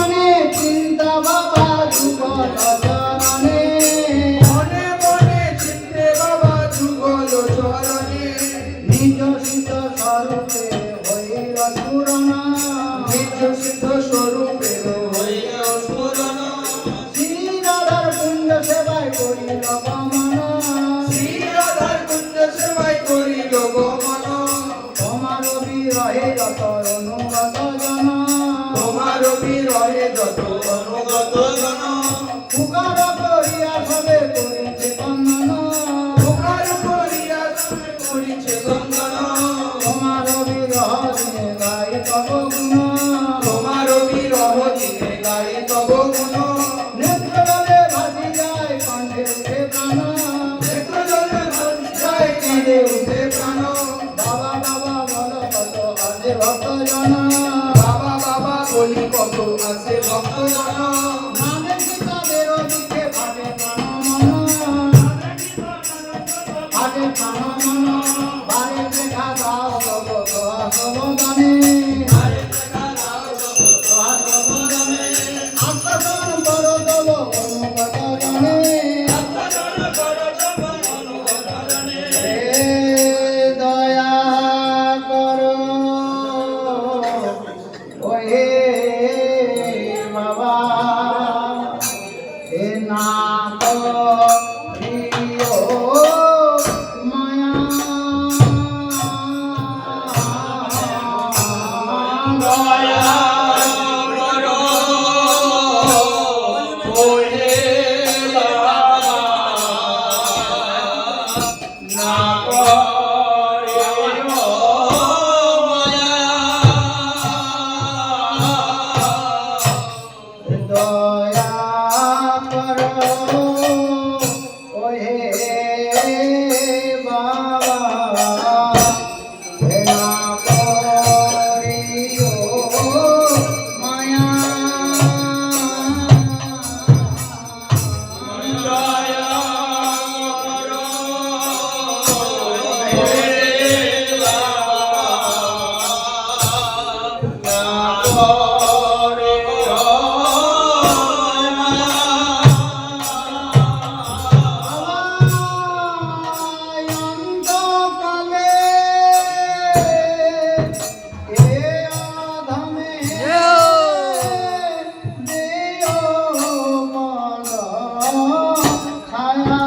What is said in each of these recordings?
মনে চিন্তা বাবা যুগল চরণে মনে মনে চিন্তে বাবা যুগল চরণে নিজ সিদ্ধ স্বরূপে হইল স্ফুরণ নিজ সিদ্ধ স্বরূপে হইল স্ফুরণ শ্রী রাধার কুঞ্জ সেবায় করিল গমন শ্রী রাধার কুঞ্জ সেবায় করিল গমন তোমার বিরহে যত অনুগত জন তোমার বিরহে যত অনুগত জন পুকার করিয়া সবে করিছে বন্দন তোমার করিয়া তুমি করিছে গঙ্গন তোমার বিরহ দিনে গাই তব গুণ তোমার বিরহ দিনে গাই তব গুণ নেত্র জলে ভাসি যায় কণ্ঠে উঠে প্রাণ নেত্র জলে ভাসি যায় কাঁদে উঠে প্রাণ বাবা বাবা বল কত আছে ভক্ত জন বাবা বাবা বলি কত আছে ভক্ত জন নামের কিতাবের দিকে ফাটে প্রাণ মন ফাটে প্রাণ মন বারে দেখা দাও তব সবদানে আত্মজন বড় তব অনুগত জনে হে দয়া করো ও হে বাবা হে নাথ প্রিয় মায়া দয়া দয়া করো ও হে বাবা হে না করিও মায়া অন্তকালে এ আধামে দেও মন ছায়া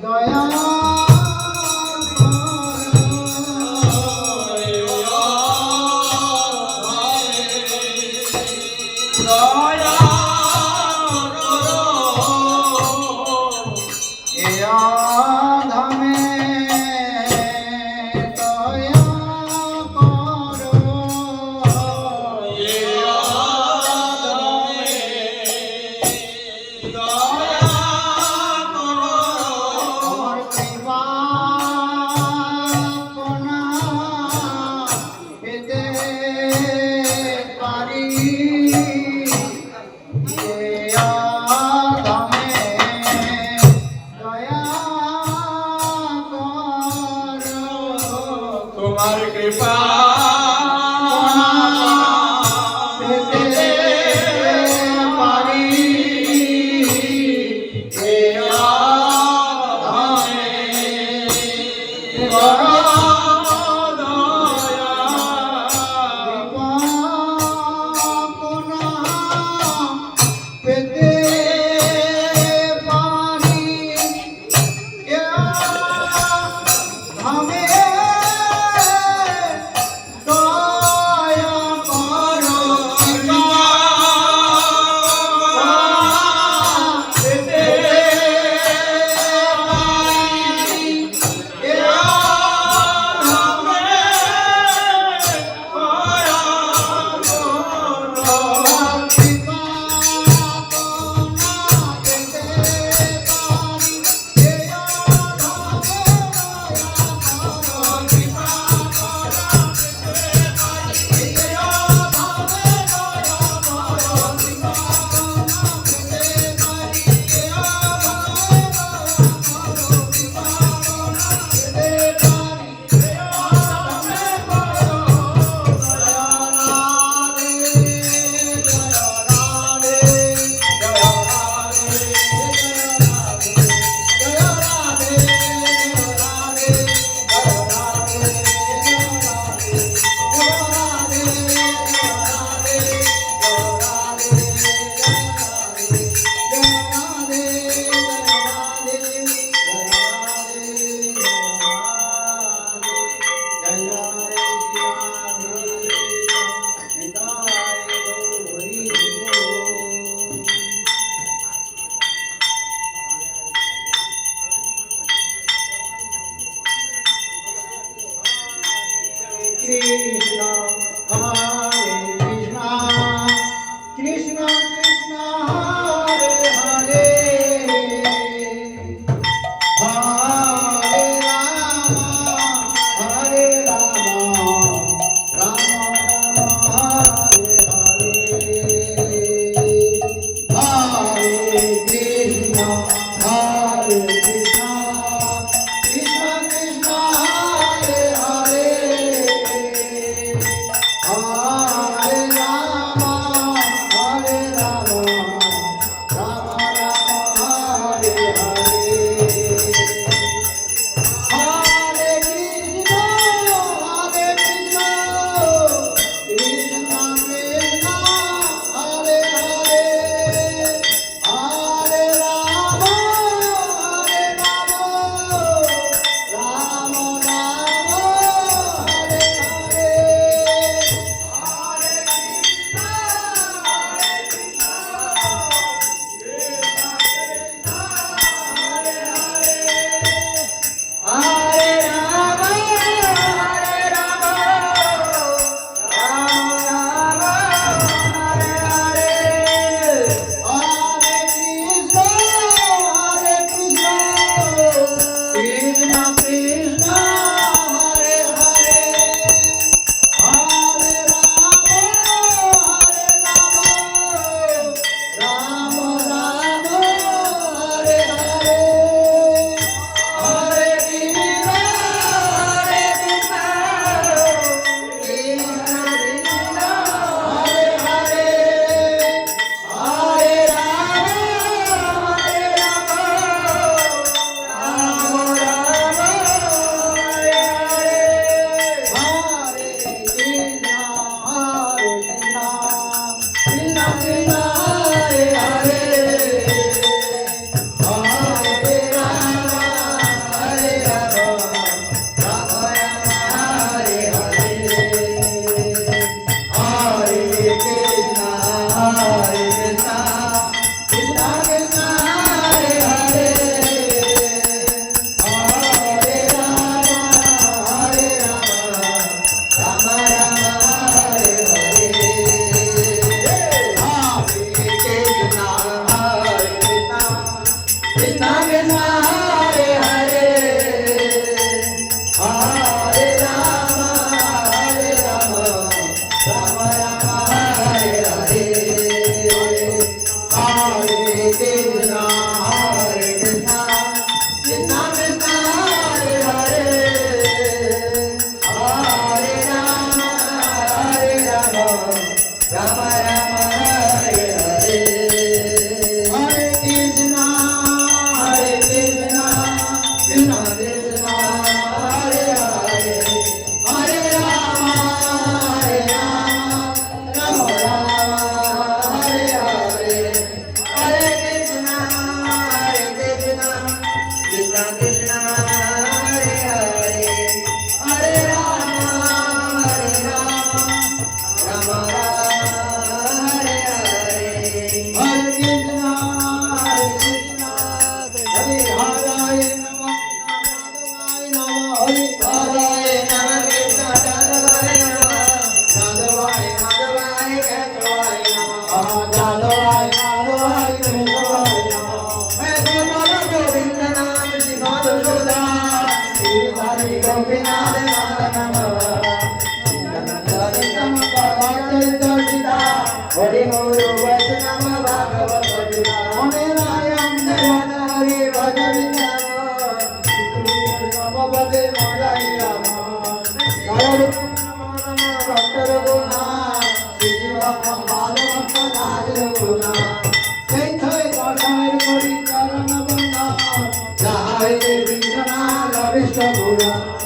দয়া ধামে দয়া আমার কৃপা কোনা পেতে পারি ধামে দয়া তোমার কৃপা পেতে পারি পেতে পারি ধামে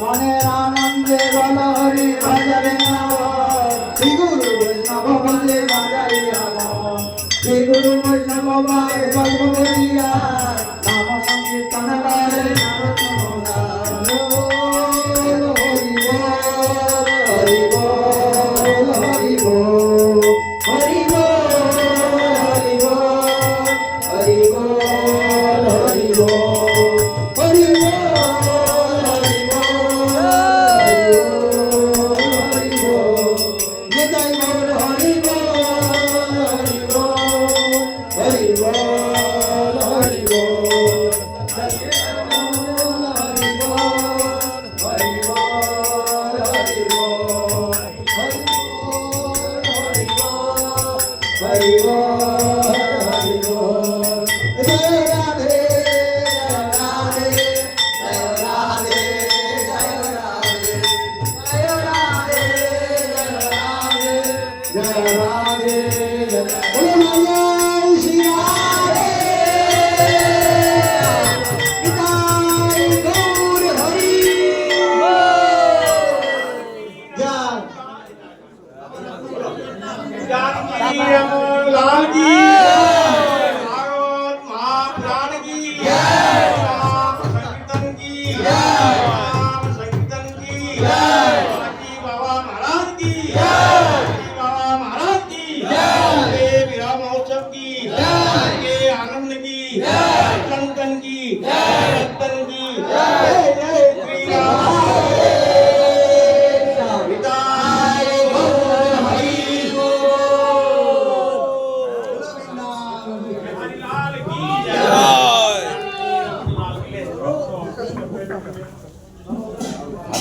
মনের আনন্দে বল হরি ভজরে নব শ্রী গুরু বৈষ্ণব বন্দে বাজাইয়া শ্রী গুরু বৈষ্ণব বাই বলবলিয়া নাম সংকীর্তন গায়ে হরি বল হরি বল হরি বল হরি বল হরি বল হরি বল হরি বল Hare Hare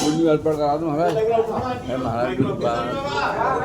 उन्हीं अल्पर करा दूं महाराज है महाराज की बात